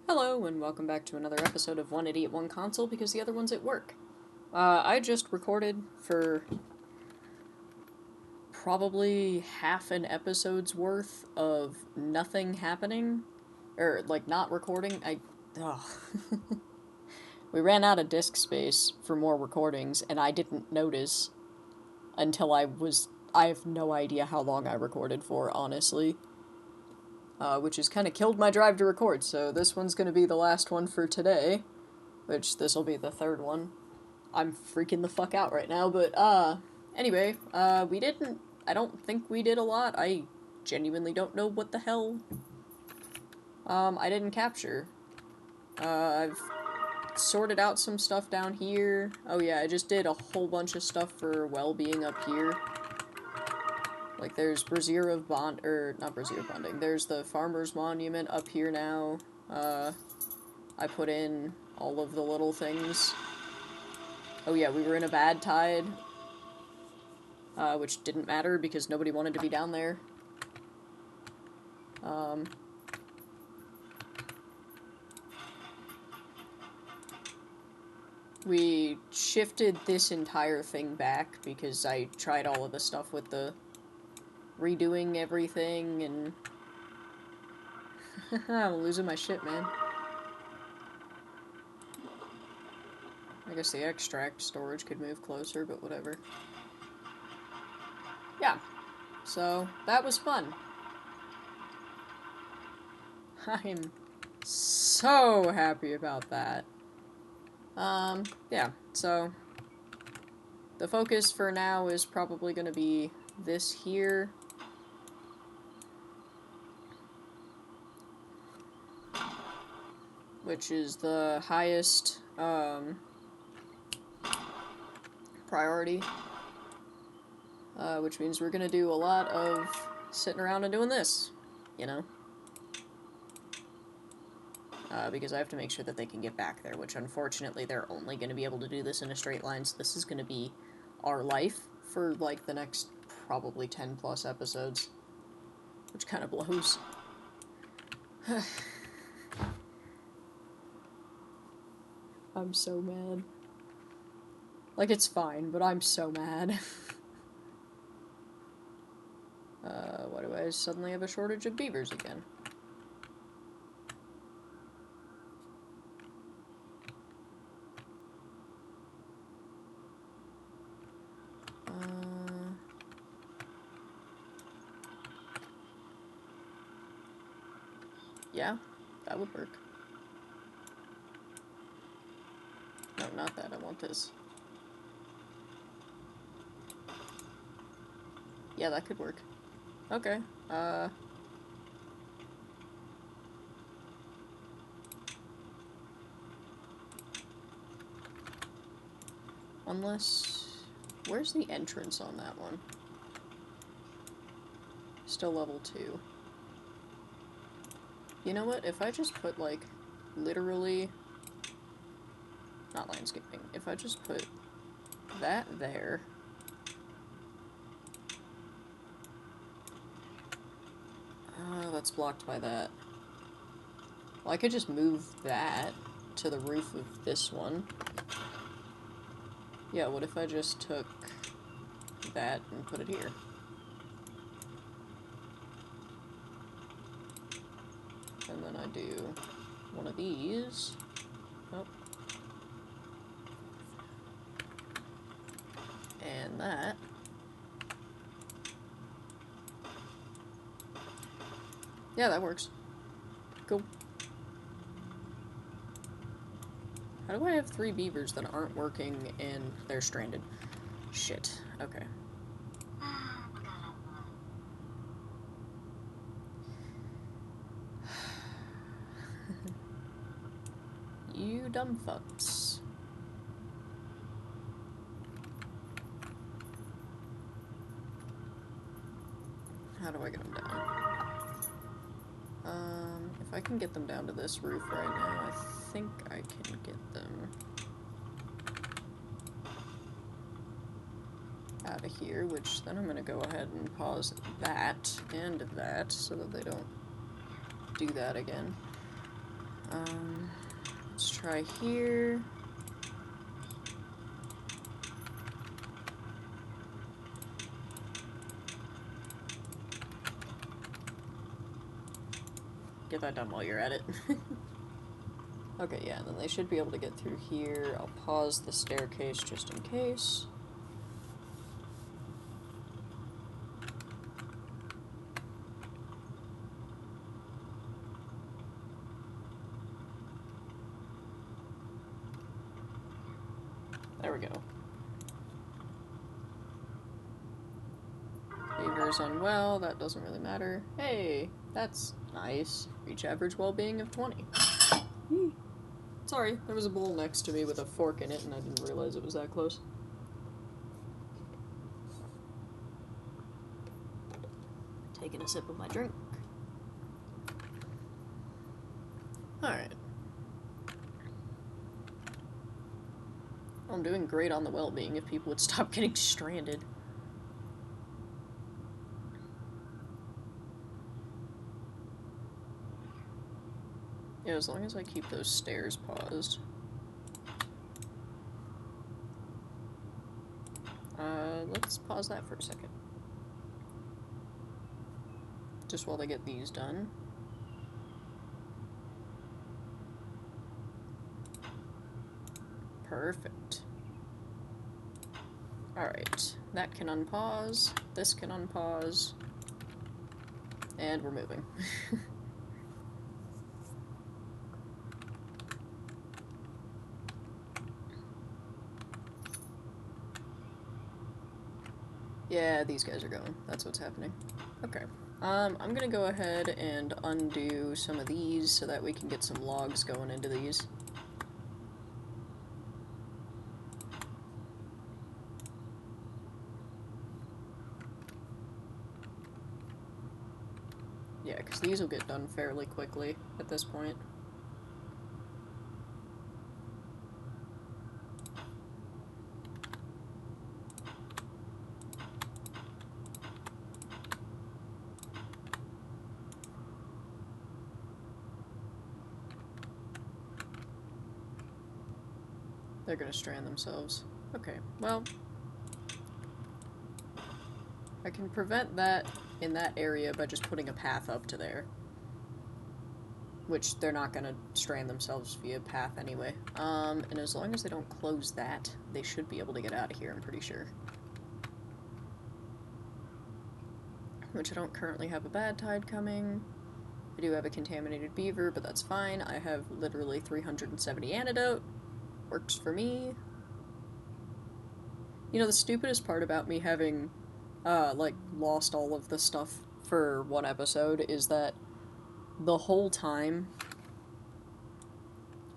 Hello, and welcome back to another episode of One Idiot, One Console, because the other one's at work. I just recorded for probably half an episode's worth of nothing happening. Or, like, not recording. Ugh. We ran out of disk space for more recordings, and I didn't notice until I have no idea how long I recorded for, honestly. Which has kind of killed my drive to record, so this one's gonna be the last one for today. Which this will be the third one. I'm freaking the fuck out right now, but anyway, I don't think we did a lot. I genuinely don't know what the hell I didn't capture. I've sorted out some stuff down here. Oh yeah, I just did a whole bunch of stuff for well-being up here. Like there's Brazier of Bond, or not Brazier of Bonding, there's the Farmer's Monument up here now. I put in all of the little things. Oh yeah, we were in a bad tide, which didn't matter because nobody wanted to be down there. We shifted this entire thing back because I tried all of the stuff with the redoing everything and... I'm losing my shit, man. I guess the extract storage could move closer, but whatever. Yeah. So, that was fun. I'm so happy about that. Yeah, so the focus for now is probably going to be this here. Which is the highest, priority. Which means we're gonna do a lot of sitting around and doing this, you know? Because I have to make sure that they can get back there, which unfortunately they're only going to be able to do this in a straight line, so this is going to be our life for, like, the next probably 10 plus episodes. Which kind of blows. I'm so mad. Like, it's fine, but I'm so mad. Why do I suddenly have a shortage of beavers again? Yeah, that would work. No, not that. I want this. Yeah, that could work. Okay, unless... Where's the entrance on that one? Still level 2. You know what? If I just put, like, literally... Not landscaping. If I just put that there... that's blocked by that. Well, I could just move that to the roof of this one. Yeah, what if I just took that and put it here? And then I do one of these. Oh. And that. Yeah, that works. Cool. How do I have 3 beavers that aren't working and they're stranded? Shit. Okay. You dumb fucks. How do I get them down? If I can get them down to this roof right now, I think I can get them out of here, which then I'm gonna go ahead and pause that and that so that they don't do that again. Let's try here. Get that done while you're at it. Okay, yeah, and then they should be able to get through here. I'll pause the staircase just in case. There we go. Beaver's unwell, that doesn't really matter. Hey, that's nice. Reach average well-being of 20. Sorry, there was a bowl next to me with a fork in it and I didn't realize it was that close. Taking a sip of my drink. Alright. I'm doing great on the well-being if people would stop getting stranded. Yeah, as long as I keep those stairs paused. Let's pause that for a second. Just while they get these done. Perfect. Alright, that can unpause, this can unpause, and we're moving. Yeah, these guys are going. That's what's happening. Okay. I'm gonna go ahead and undo some of these so that we can get some logs going into these. Yeah, because these will get done fairly quickly at this point. They're gonna strand themselves. Okay, well, I can prevent that in that area by just putting a path up to there. Which they're not gonna strand themselves via path anyway. And as long as they don't close that, they should be able to get out of here, I'm pretty sure. Which I don't currently have a bad tide coming. I do have a contaminated beaver, but that's fine. I have literally 370 antidote. Works for me. You know, the stupidest part about me having, like, lost all of the stuff for one episode is that the whole time,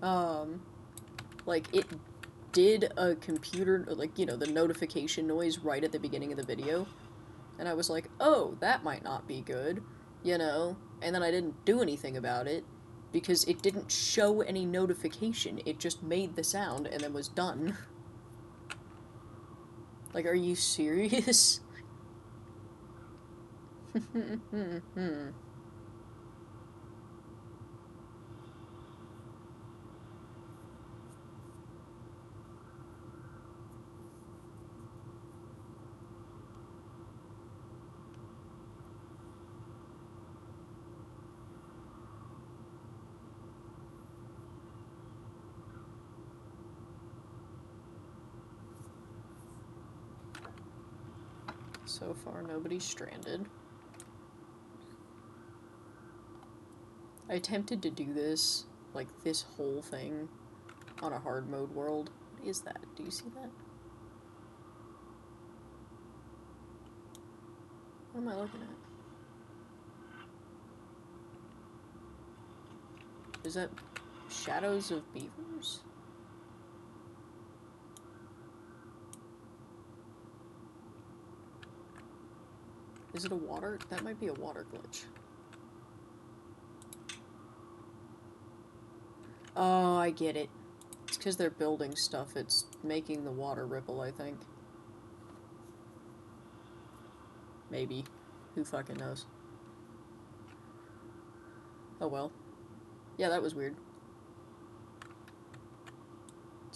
like, it did a computer, like, you know, the notification noise right at the beginning of the video. And I was like, oh, that might not be good, you know? And then I didn't do anything about it, because it didn't show any notification. It just made the sound and then was done. Like, are you serious? So far, nobody's stranded. I attempted to do this, like, this whole thing on a hard mode world. What is that? Do you see that? What am I looking at? Is that shadows of beavers? Is it a water? That might be a water glitch. Oh, I get it. It's because they're building stuff. It's making the water ripple, I think. Maybe. Who fucking knows? Oh well. Yeah, that was weird.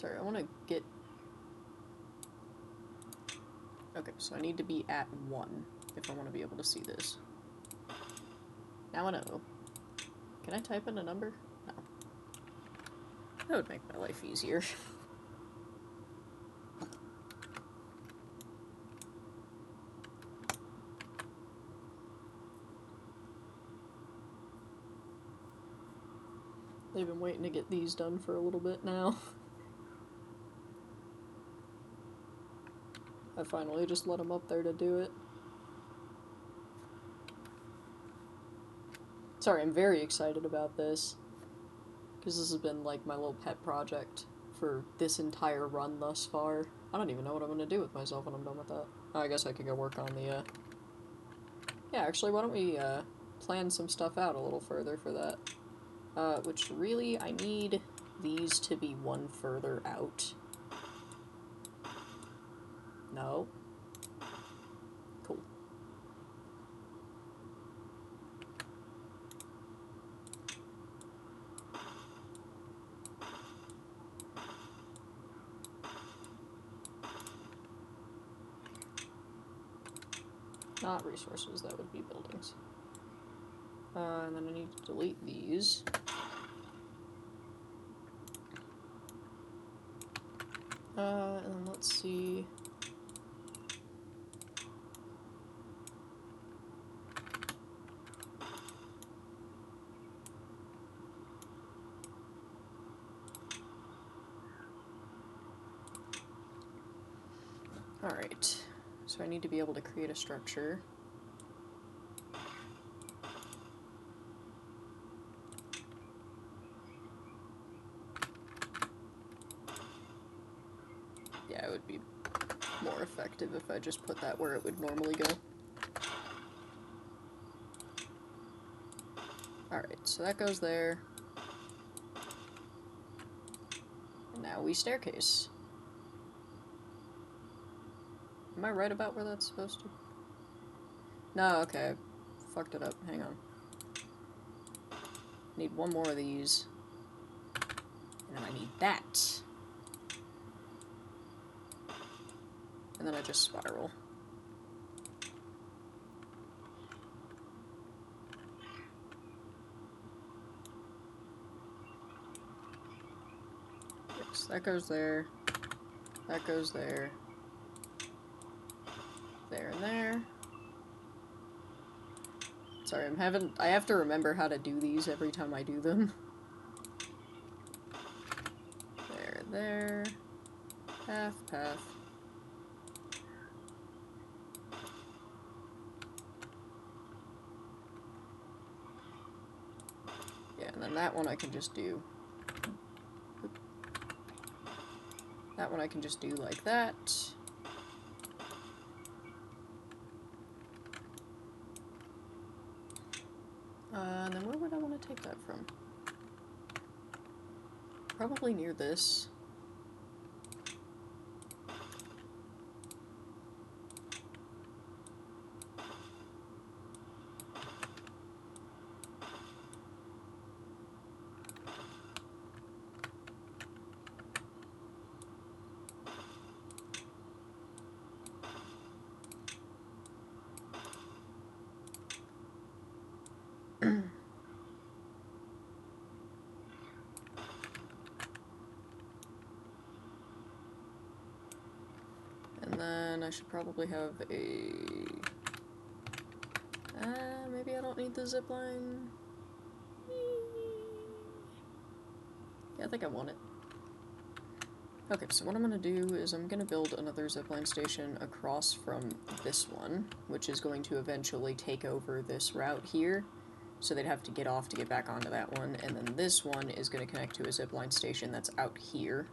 Sorry, I want to get... Okay, so I need to be at 1 if I want to be able to see this. Now I know. Can I type in a number? No. That would make my life easier. They've been waiting to get these done for a little bit now. I finally just let them up there to do it. Sorry, I'm very excited about this. Because this has been like my little pet project for this entire run thus far. I don't even know what I'm going to do with myself when I'm done with that. Oh, I guess I could go work on the, Yeah, actually, why don't we, plan some stuff out a little further for that. Which really, I need these to be one further out. No. Cool. Not resources, that would be buildings. And then I need to delete these. And then let's see. Alright, so I need to be able to create a structure. Yeah, it would be more effective if I just put that where it would normally go. Alright, so that goes there. And now we staircase. Am I right about where that's supposed to? No, okay. Fucked it up. Hang on. Need one more of these. And then I need that. And then I just spiral. Yes, that goes there. That goes there. There and there. Sorry, I have to remember how to do these every time I do them. There. Path. Yeah, and then that one I can just do. That one I can just do like that. And then where would I want to take that from? Probably near this. And then I should probably have a... maybe I don't need the zipline. Yeah, I think I want it. Okay, so what I'm going to do is I'm going to build another zipline station across from this one, which is going to eventually take over this route here. So they'd have to get off to get back onto that one, and then this one is going to connect to a zipline station that's out here.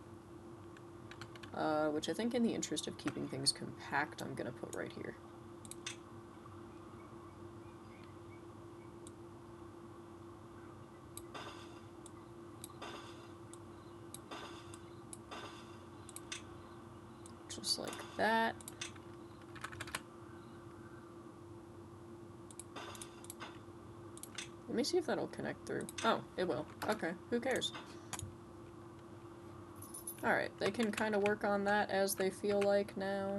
Which I think in the interest of keeping things compact, I'm going to put right here. Just like that. Let me see if that'll connect through. Oh, it will. Okay, who cares? Alright, they can kind of work on that as they feel like now.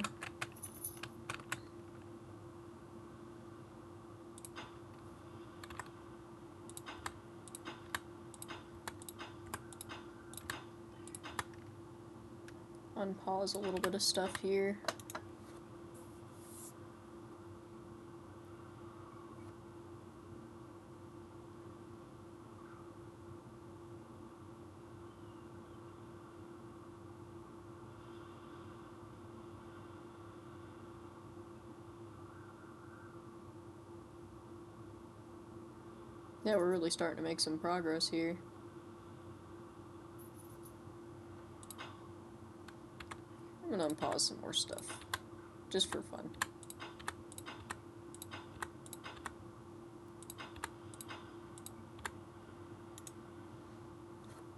Unpause a little bit of stuff here. Yeah, we're really starting to make some progress here. I'm gonna unpause some more stuff, just for fun.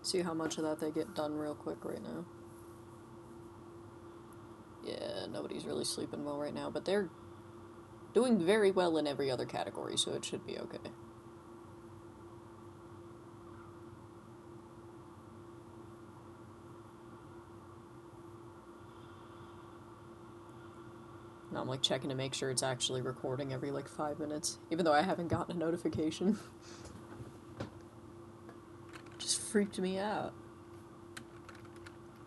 See how much of that they get done real quick right now. Yeah, nobody's really sleeping well right now, but they're doing very well in every other category, so it should be okay. Now I'm like checking to make sure it's actually recording every like 5 minutes, even though I haven't gotten a notification. Just freaked me out.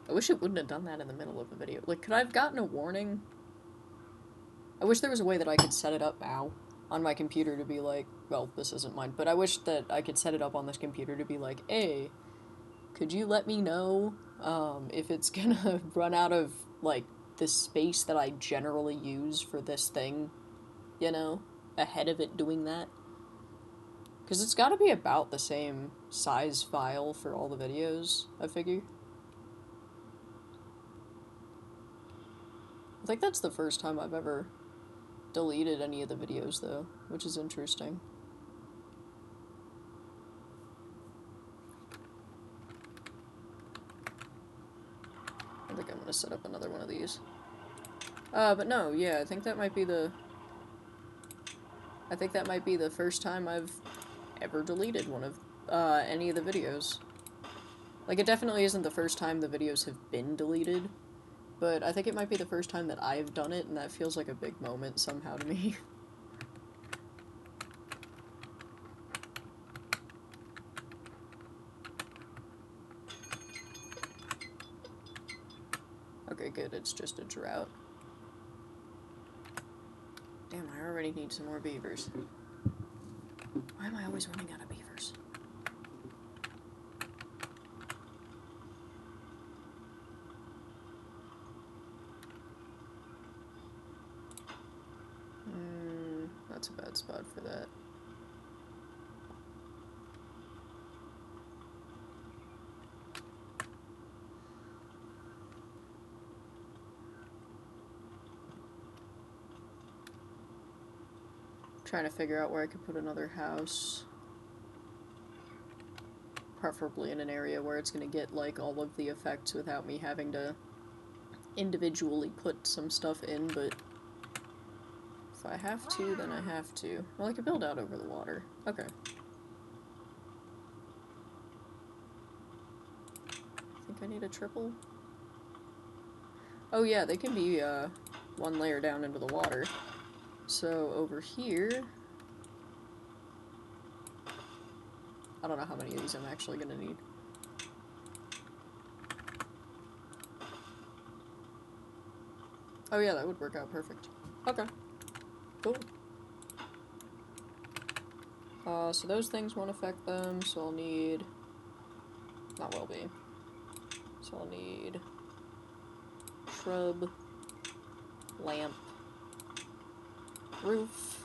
I wish it wouldn't have done that in the middle of a video. Like, could I have gotten a warning? I wish there was a way that I could set it up now on my computer to be like, well, this isn't mine, but I wish that I could set it up on this computer to be like, hey, could you let me know if it's gonna run out of, like, the space that I generally use for this thing, you know, ahead of it doing that? Because it's gotta be about the same size file for all the videos, I figure. I think that's the first time I've ever deleted any of the videos, though, which is interesting. I think I'm gonna set up another one of these. But no, yeah, I think that might be the first time I've ever deleted one of, any of the videos. Like, it definitely isn't the first time the videos have been deleted, but I think it might be the first time that I've done it, and that feels like a big moment somehow to me. Okay, good, it's just a drought. Damn, I already need some more beavers. Why am I always running out of beavers? That's a bad spot for that. Trying to figure out where I could put another house. Preferably in an area where it's going to get, like, all of the effects without me having to individually put some stuff in, but if I have to, then I have to. Well, I could build out over the water. Okay. I think I need a triple. Oh yeah, they can be, one layer down into the water. So, over here... I don't know how many of these I'm actually gonna need. Oh yeah, that would work out perfect. Okay. Cool. So those things won't affect them, so I'll need... Not will be. So I'll need... Shrub. Lamp. Roof.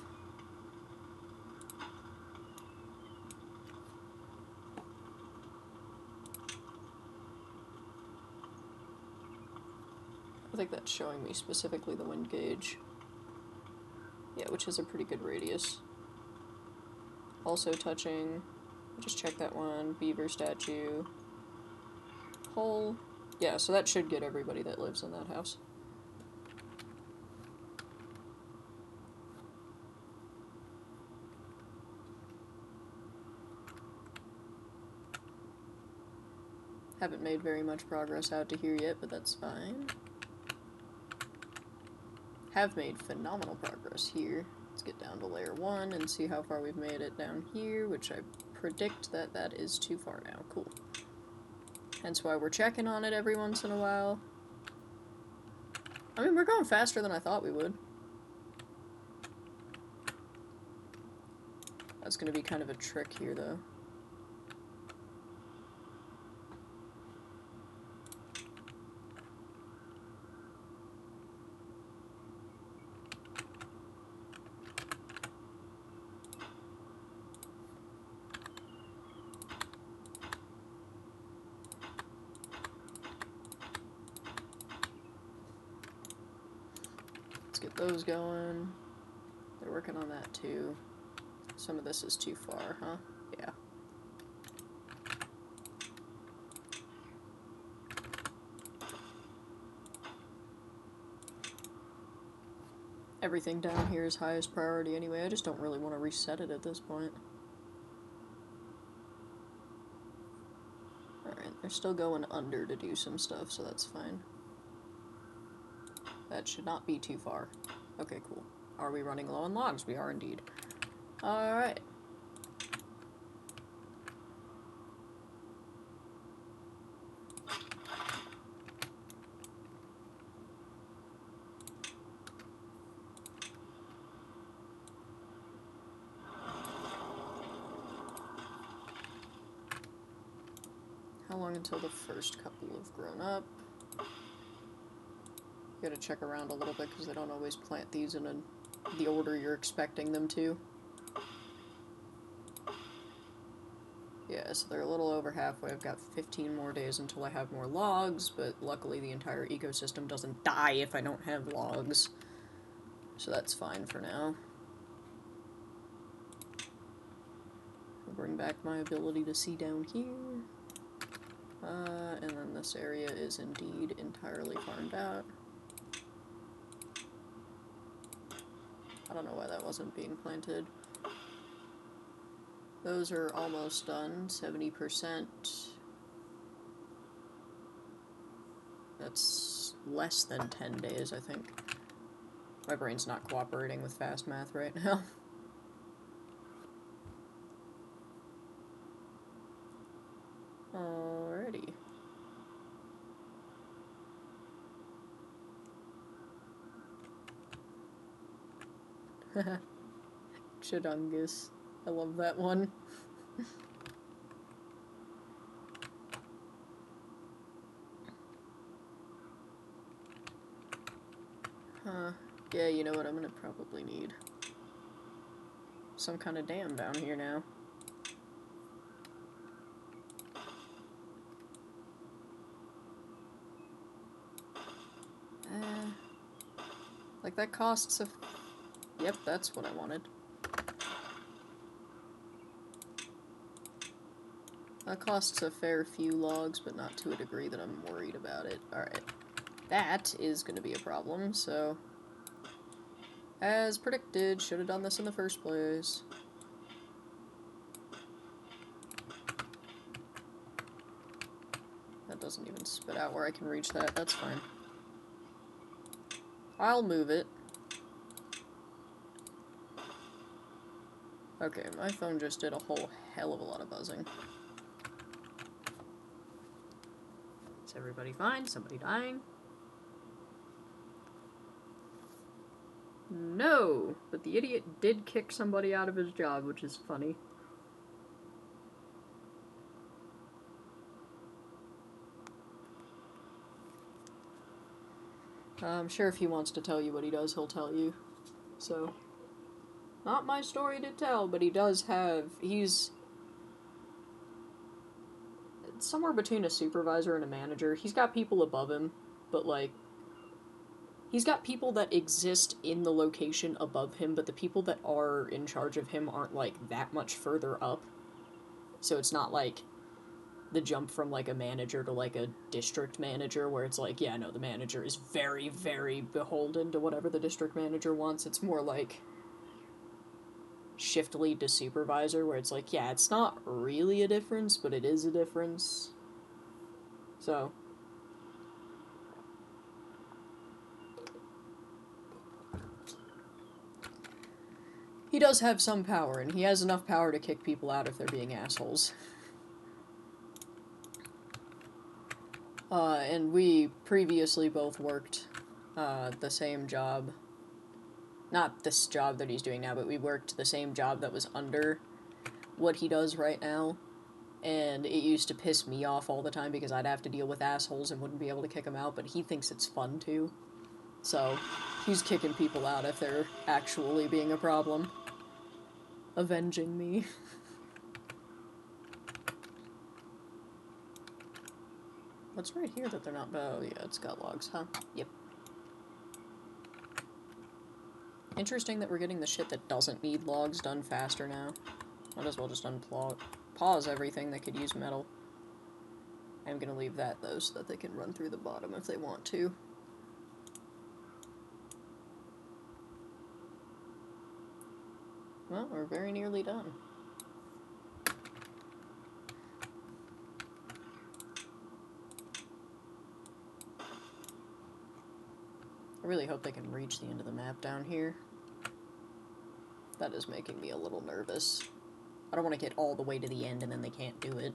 I think that's showing me specifically the wind gauge. Yeah, which is a pretty good radius. Also touching, just check that one, beaver statue, hole. Yeah, so that should get everybody that lives in that house. Haven't made very much progress out to here yet, but that's fine. Have made phenomenal progress here. Let's get down to layer 1 and see how far we've made it down here, which I predict that that is too far now. Cool. Hence why we're checking on it every once in a while. I mean, we're going faster than I thought we would. That's going to be kind of a trick here, though. Let's get those going. They're working on that, too. Some of this is too far, huh? Yeah. Everything down here is highest priority anyway. I just don't really want to reset it at this point. Alright, they're still going under to do some stuff, so that's fine. That should not be too far. Okay, cool. Are we running low on logs? We are indeed. Alright. How long until the first couple have grown up? You gotta check around a little bit because they don't always plant these in the order you're expecting them to. Yeah, so they're a little over halfway. I've got 15 more days until I have more logs, but luckily the entire ecosystem doesn't die if I don't have logs. So that's fine for now. I'll bring back my ability to see down here. And then this area is indeed entirely farmed out. I don't know why that wasn't being planted. Those are almost done, 70%. That's less than 10 days, I think. My brain's not cooperating with fast math right now. Alrighty. Chidungus. I love that one. Huh. Yeah, you know what I'm gonna probably need? Some kind of dam down here now. Like that costs a... Yep, that's what I wanted. That costs a fair few logs, but not to a degree that I'm worried about it. Alright. That is going to be a problem, so... As predicted, should have done this in the first place. That doesn't even spit out where I can reach that, that's fine. I'll move it. Okay, my phone just did a whole hell of a lot of buzzing. Is everybody fine? Somebody dying? No! But the idiot did kick somebody out of his job, which is funny. I'm sure if he wants to tell you what he does, he'll tell you. So, not my story to tell, but he does have... He's somewhere between a supervisor and a manager. He's got people above him, but, like... He's got people that exist in the location above him, but the people that are in charge of him aren't, like, that much further up. So it's not, like, the jump from, like, a manager to, like, a district manager, where it's like, yeah, no, the manager is very, very beholden to whatever the district manager wants. It's more like shift lead to supervisor, where it's like, yeah, it's not really a difference, but it is a difference. So... he does have some power, and he has enough power to kick people out if they're being assholes. And we previously both worked, the same job. Not this job that he's doing now, but we worked the same job that was under what he does right now. And it used to piss me off all the time because I'd have to deal with assholes and wouldn't be able to kick them out, but he thinks it's fun too. So, he's kicking people out if they're actually being a problem. Avenging me. What's right here that they're not... oh, yeah, it's got logs, huh? Yep. Interesting that we're getting the shit that doesn't need logs done faster now. Might as well just pause everything that could use metal. I'm gonna leave that, though, so that they can run through the bottom if they want to. Well, we're very nearly done. I really hope they can reach the end of the map down here. That is making me a little nervous. I don't want to get all the way to the end and then they can't do it.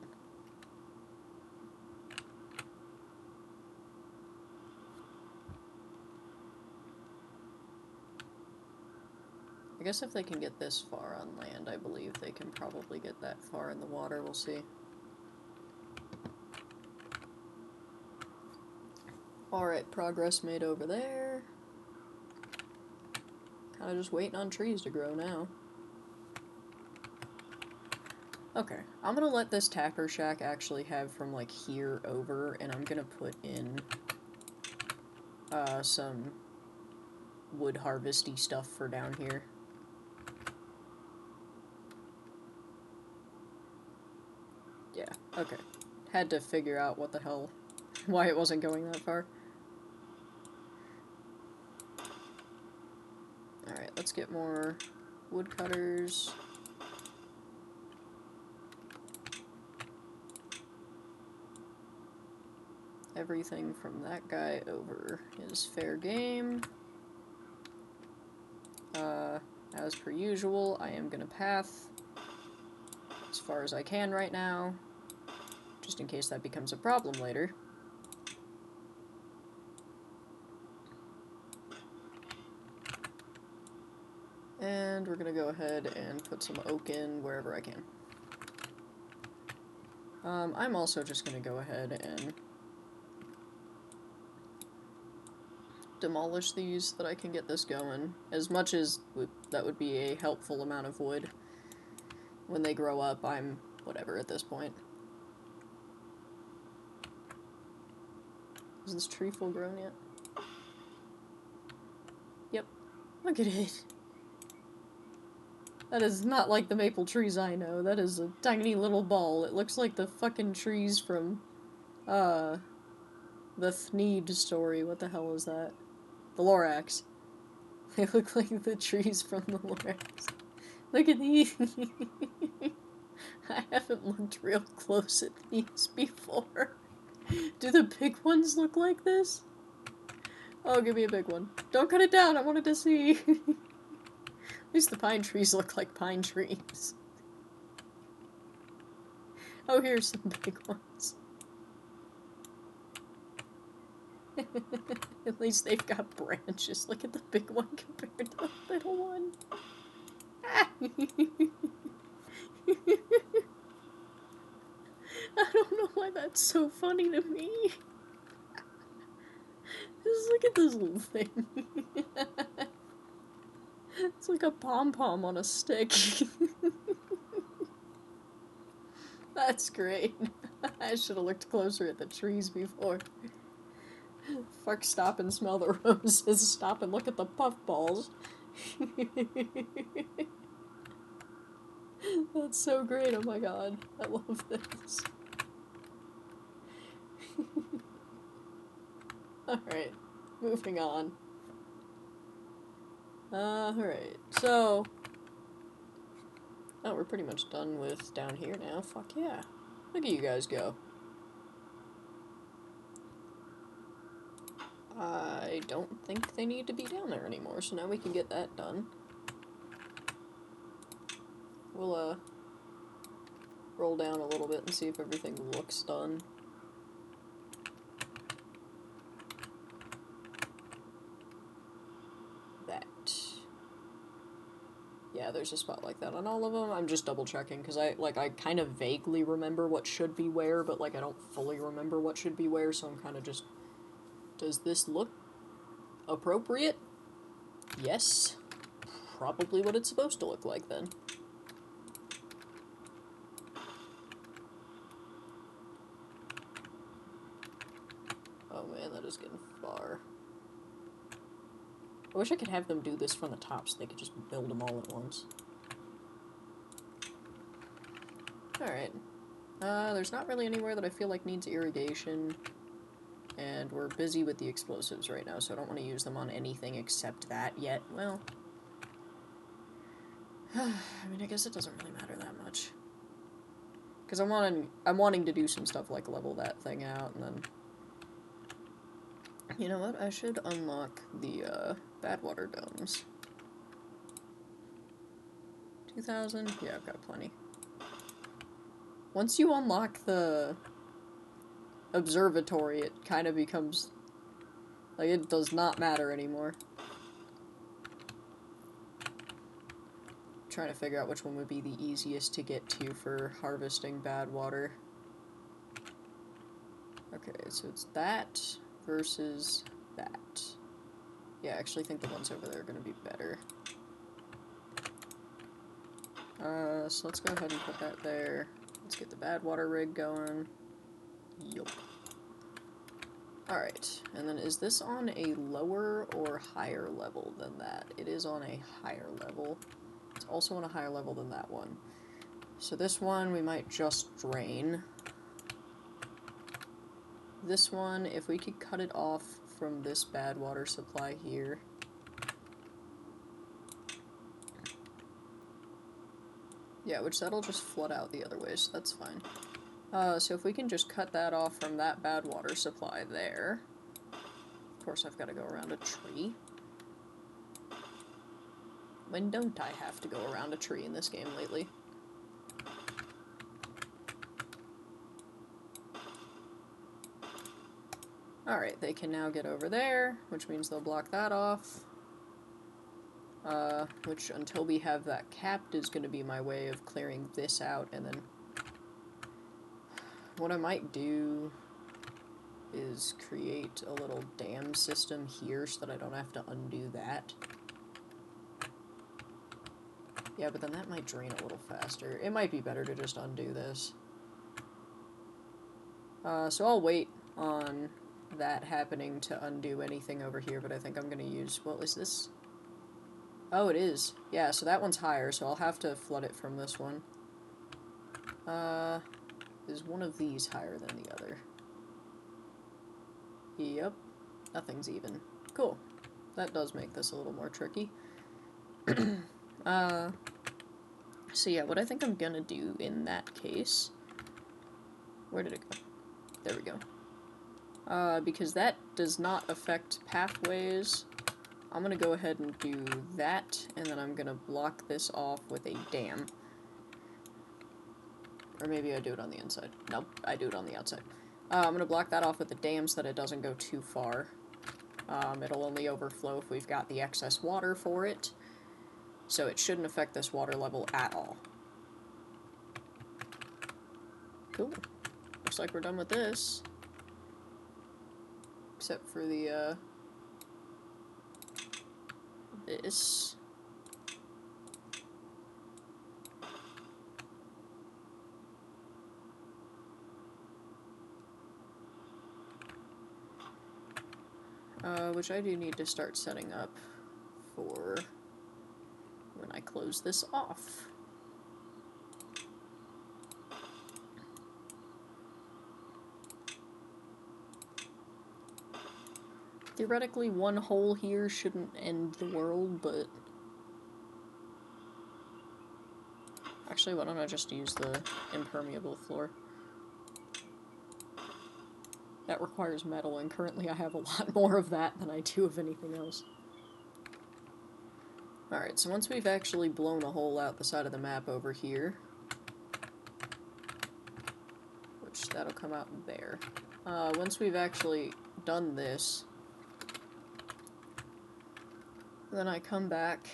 I guess if they can get this far on land, I believe they can probably get that far in the water. We'll see. Alright, progress made over there. Kinda just waiting on trees to grow now. Okay, I'm gonna let this tapper shack actually have from, like, here over, and I'm gonna put in, some wood harvesty stuff for down here. Yeah, okay. Had to figure out what the hell, why it wasn't going that far. Alright, let's get more woodcutters. Everything from that guy over is fair game. As per usual, I am gonna path as far as I can right now, just in case that becomes a problem later. And we're gonna go ahead and put some oak in wherever I can. I'm also just gonna go ahead and demolish these so that I can get this going. As much as that would be a helpful amount of wood. When they grow up, I'm whatever at this point. Is this tree full grown yet? Yep. Look at it. That is not like the maple trees I know. That is a tiny little ball. It looks like the fucking trees from, the Thneed story. What the hell is that? The Lorax. They look like the trees from the Lorax. Look at these! I haven't looked real close at these before. Do the big ones look like this? Oh, give me a big one. Don't cut it down, I wanted to see. At least the pine trees look like pine trees. Oh, here's some big ones. At least they've got branches. Look at the big one compared to the little one. I don't know why that's so funny to me. Just look at this little thing. It's like a pom-pom on a stick. That's great. I should have looked closer at the trees before. Fuck, stop and smell the roses. Stop and look at the puffballs. That's so great, oh my god. I love this. Alright, moving on. Alright, so... oh, we're pretty much done with down here now. Fuck yeah. Look at you guys go. I don't think they need to be down there anymore, so now we can get that done. We'll, roll down a little bit and see if everything looks done. That. Yeah, there's a spot like that on all of them. I'm just double checking, because I kind of vaguely remember what should be where, but, like, I don't fully remember what should be where, so I'm kind of just... Does this look appropriate? Yes. Probably what it's supposed to look like, then. Oh man, that is getting far. I wish I could have them do this from the top so they could just build them all at once. Alright. There's not really anywhere that I feel like needs irrigation. And we're busy with the explosives right now, so I don't want to use them on anything except that yet. Well... I mean, I guess it doesn't really matter that much. Because I'm wanting to do some stuff like level that thing out, and then... You know what? I should unlock the, bad water domes. 2,000? Yeah, I've got plenty. Once you unlock the observatory, it kind of becomes... Like, it does not matter anymore. I'm trying to figure out which one would be the easiest to get to for harvesting bad water. Okay, so it's that versus that. Yeah, I actually think the ones over there are going to be better. So let's go ahead and put that there. Let's get the bad water rig going. Yup. Alright, and then is this on a lower or higher level than that? It is on a higher level. It's also on a higher level than that one. So this one we might just drain. This one, if we could cut it off from this bad water supply here. Yeah, which that'll just flood out the other way, so that's fine. So if we can just cut that off from that bad water supply there. Of course, I've got to go around a tree. When don't I have to go around a tree in this game lately? Alright, they can now get over there, which means they'll block that off. Which, until we have that capped, is going to be my way of clearing this out, and then... What I might do is create a little dam system here so that I don't have to undo that. Yeah, but then that might drain a little faster. It might be better to just undo this. So I'll wait on that happening to undo anything over here, but I think I'm going to use... Well, is this... Oh, it is. Yeah, so that one's higher, so I'll have to flood it from this one. Is one of these higher than the other? Yep. Nothing's even. Cool. That does make this a little more tricky. So yeah, what I think I'm gonna do in that case... Where did it go? There we go. Because that does not affect pathways, I'm gonna go ahead and do that, and then I'm gonna block this off with a dam. Or maybe I do it on the inside. Nope, I do it on the outside. I'm gonna block that off with the dam so that it doesn't go too far. It'll only overflow if we've got the excess water for it. So it shouldn't affect this water level at all. Cool. Looks like we're done with this. Except for the, this. Which I do need to start setting up for when I close this off. Theoretically, one hole here shouldn't end the world, but... Actually, why don't I just use the impermeable floor? That requires metal, and currently I have a lot more of that than I do of anything else. Alright, so once we've actually blown a hole out the side of the map over here, which that'll come out there. Once we've actually done this, then I come back,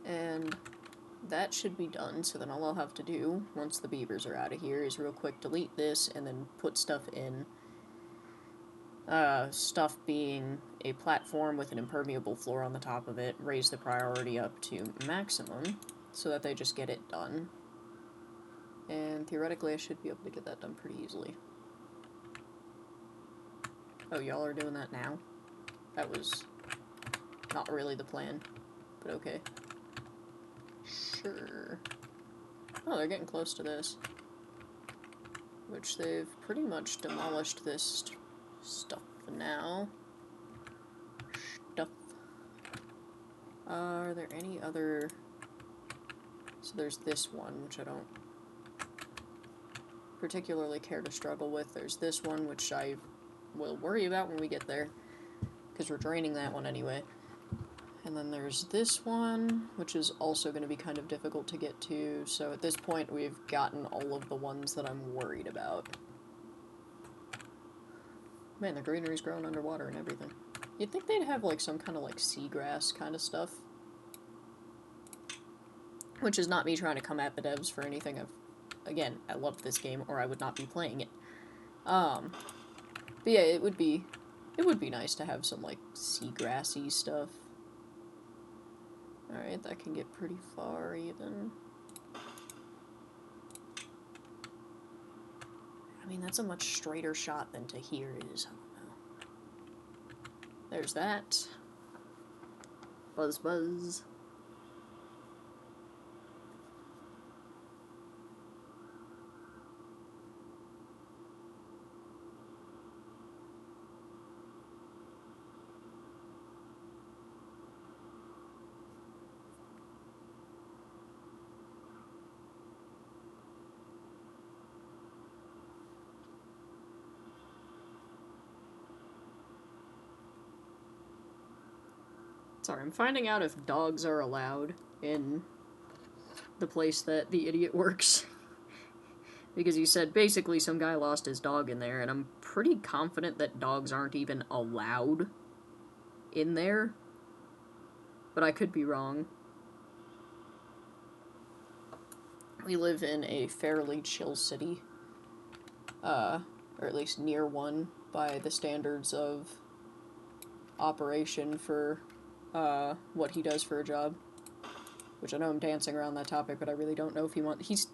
and that should be done, so then all I'll have to do, once the beavers are out of here, is real quick delete this, and then put stuff in. Stuff being a platform with an impermeable floor on the top of it, raise the priority up to maximum, so that they just get it done. And theoretically I should be able to get that done pretty easily. Oh, y'all are doing that now? That was not really the plan, but okay. Sure. Oh, they're getting close to this. Which they've pretty much demolished this stuff now. Stuff. Are there any other... So there's this one, which I don't particularly care to struggle with. There's this one, which I will worry about when we get there, because we're draining that one anyway. And then there's this one, which is also going to be kind of difficult to get to, so at this point we've gotten all of the ones that I'm worried about. Man, the greenery's growing underwater and everything. You'd think they'd have, like, some kind of, like, seagrass kind of stuff. Which is not me trying to come at the devs for anything. Again, I love this game, or I would not be playing it. But yeah, it would be nice to have some, like, seagrassy stuff. Alright, that can get pretty far, even. I mean, that's a much straighter shot than to here is. I don't know. There's that. Buzz, buzz. Sorry, I'm finding out if dogs are allowed in the place that the idiot works. Because he said basically some guy lost his dog in there, and I'm pretty confident that dogs aren't even allowed in there. But I could be wrong. We live in a fairly chill city. Or at least near one, by the standards of operation for what he does for a job. Which I know I'm dancing around that topic, but I really don't know if he's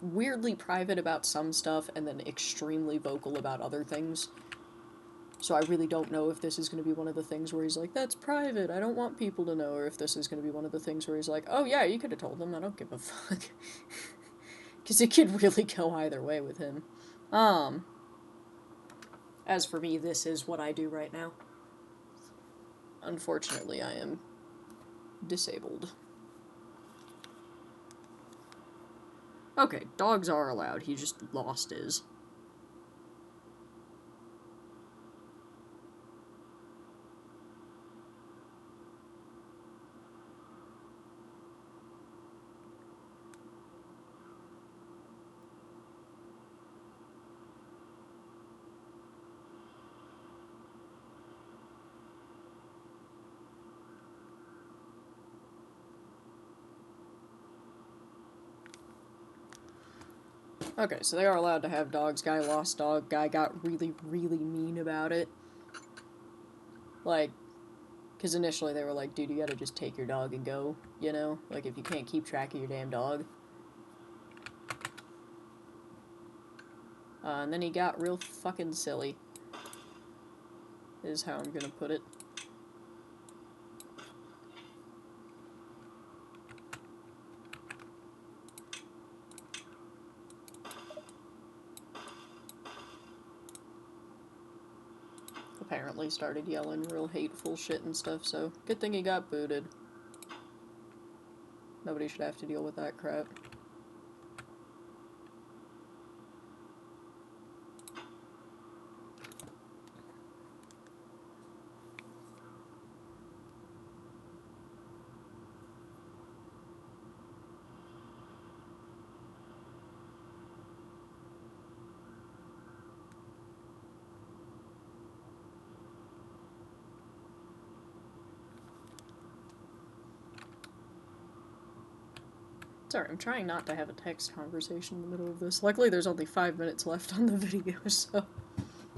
weirdly private about some stuff and then extremely vocal about other things. So I really don't know if this is going to be one of the things where he's like, that's private, I don't want people to know, or if this is going to be one of the things where he's like, oh yeah, you could have told them, I don't give a fuck. Because it could really go either way with him. As for me, this is what I do right now. Unfortunately, I am disabled. Okay, dogs are allowed, he just lost his. Okay, so they are allowed to have dogs. Guy lost dog. Guy got really, really mean about it. Like, because initially they were like, dude, you gotta just take your dog and go, you know? Like, if you can't keep track of your damn dog. And then he got real fucking silly. Is how I'm gonna put it. Apparently started yelling real hateful shit and stuff, so good thing he got booted. Nobody should have to deal with that crap. Sorry, I'm trying not to have a text conversation in the middle of this. Luckily, there's only 5 minutes left on the video, so...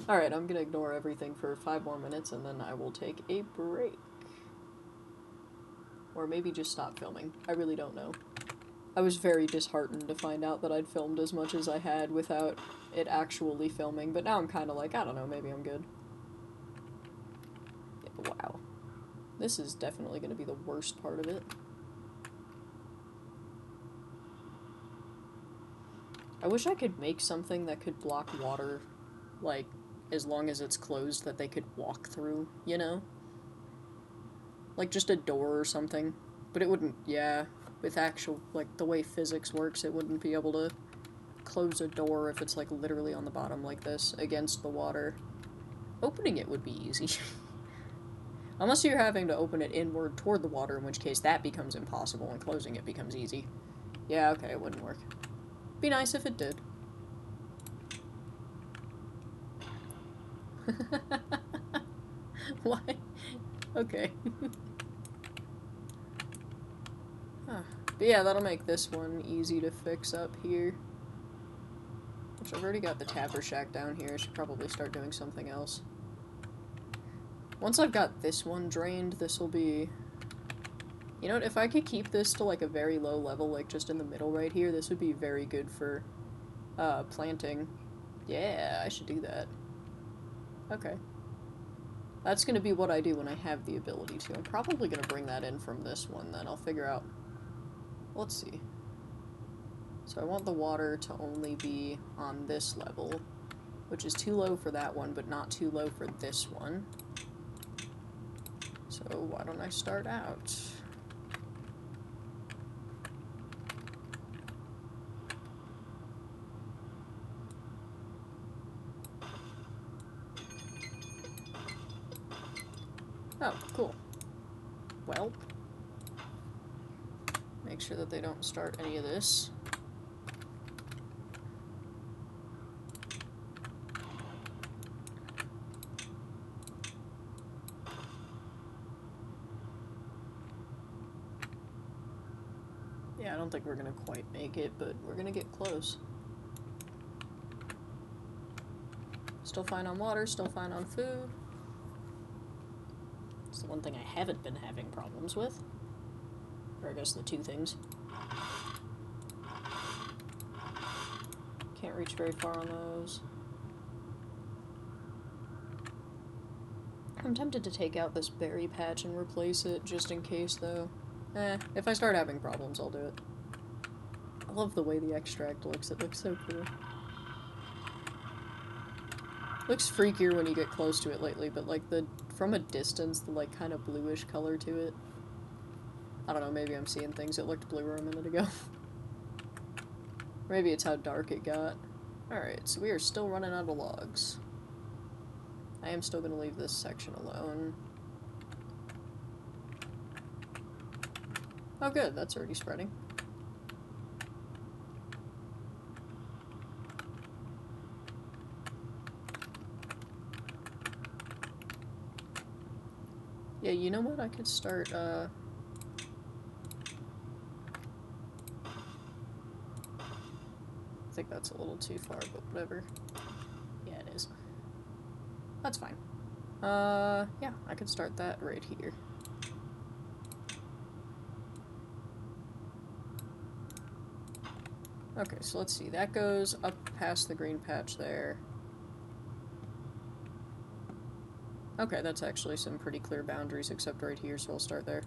Alright, I'm gonna ignore everything for 5 more minutes, and then I will take a break. Or maybe just stop filming. I really don't know. I was very disheartened to find out that I'd filmed as much as I had without it actually filming, but now I'm kind of like, I don't know, maybe I'm good. Yeah, wow. This is definitely going to be the worst part of it. I wish I could make something that could block water, like, as long as it's closed that they could walk through, you know? Like, just a door or something. But it wouldn't, yeah, with actual, like, the way physics works, it wouldn't be able to close a door if it's, like, literally on the bottom like this, against the water. Opening it would be easy. Unless you're having to open it inward toward the water, in which case that becomes impossible and closing it becomes easy. Yeah, okay, it wouldn't work. Be nice if it did. Why? Okay. Huh. But yeah, that'll make this one easy to fix up here. Which I've already got the tapper shack down here. I should probably start doing something else. Once I've got this one drained, this will be... You know what, if I could keep this to like a very low level, like just in the middle right here, this would be very good for planting. Yeah, I should do that. Okay. That's gonna be what I do when I have the ability to. I'm probably gonna bring that in from this one then. I'll figure out... Let's see. So I want the water to only be on this level, which is too low for that one, but not too low for this one. So why don't I start out? Oh, cool. Well, make sure that they don't start any of this. Yeah, I don't think we're gonna quite make it, but we're gonna get close. Still fine on water, still fine on food. It's the one thing I haven't been having problems with. Or I guess the two things. Can't reach very far on those. I'm tempted to take out this berry patch and replace it, just in case, though. If I start having problems, I'll do it. I love the way the extract looks. It looks so cool. Looks freakier when you get close to it lately, but, like, from a distance, the, like, kind of bluish color to it. I don't know, maybe I'm seeing things. It looked bluer a minute ago. Maybe it's how dark it got. Alright, so we are still running out of logs. I am still going to leave this section alone. Oh good, that's already spreading. Yeah, you know what? I could start, I think that's a little too far, but whatever. Yeah, it is. That's fine. Yeah, I could start that right here. Okay, so let's see. That goes up past the green patch there. Okay, that's actually some pretty clear boundaries, except right here, so I'll start there.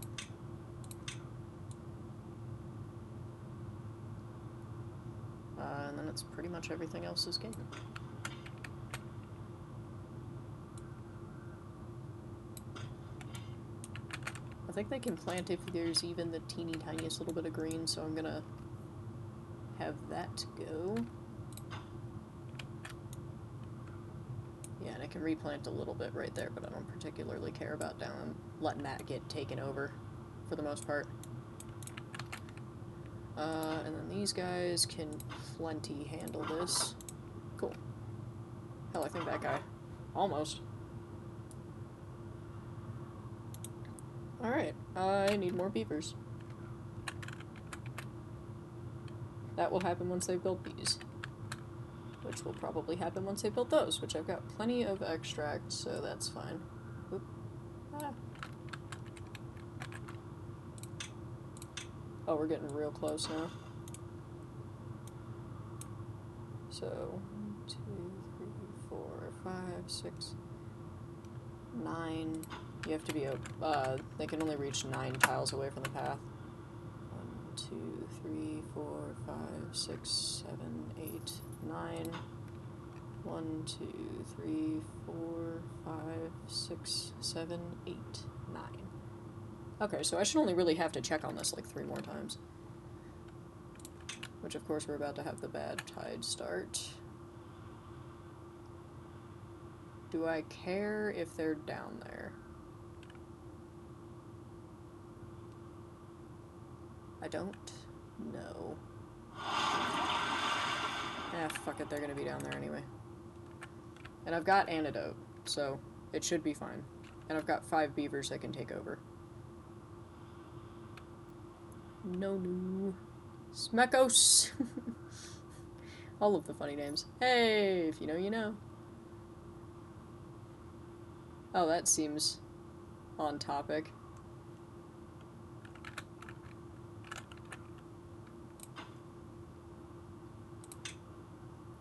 And then it's pretty much everything else is game. I think they can plant if there's even the teeny tiniest little bit of green, so I'm gonna have that go. Yeah, and I can replant a little bit right there, but I don't particularly care about letting that get taken over, for the most part. And then these guys can plenty handle this. Cool. Hell, I think that guy. Almost. Alright, I need more beavers. That will happen once they build these. Which will probably happen once they build those, which I've got plenty of extract, so that's fine. Oop. Ah. Oh, we're getting real close now. So, 1, 2, 3, 4, 5, 6, 9. You have to be, they can only reach 9 tiles away from the path. 1, 2, 3, 4, 5, 6, 7, 8, 9. 1, 2, 3, 4, 5, 6, 7, 8, 9. Okay, so I should only really have to check on this like 3 more times. Which, of course, we're about to have the bad tide start. Do I care if they're down there? I don't know. Ah, fuck it, they're gonna be down there anyway. And I've got antidote, so it should be fine. And I've got 5 beavers I can take over. No. Smekos! All of the funny names. Hey, if you know, you know. Oh, that seems on topic.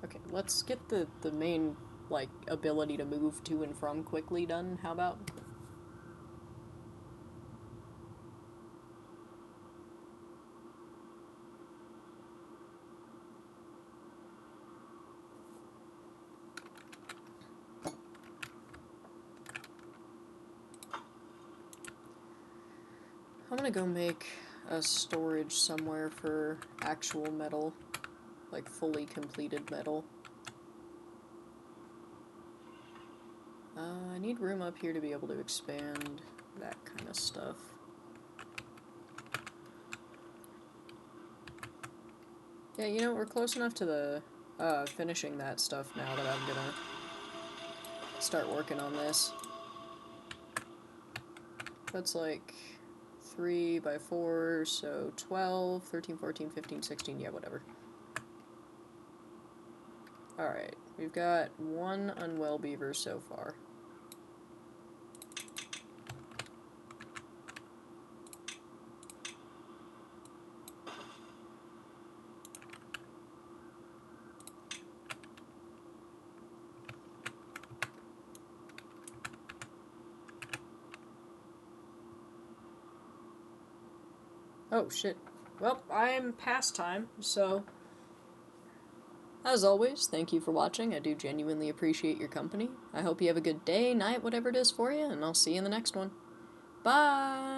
Okay, let's get the main, like, ability to move to and from quickly done. How about? I'm gonna go make a storage somewhere for actual metal. Like, fully completed metal. I need room up here to be able to expand that kind of stuff. Yeah, you know, we're close enough to the, finishing that stuff now that I'm gonna start working on this. That's like 3 by 4, so 12, 13, 14, 15, 16, yeah, whatever. Alright, we've got 1 unwell beaver so far. Oh, shit. Well, I'm past time, so as always, thank you for watching. I do genuinely appreciate your company. I hope you have a good day, night, whatever it is for you, and I'll see you in the next one. Bye!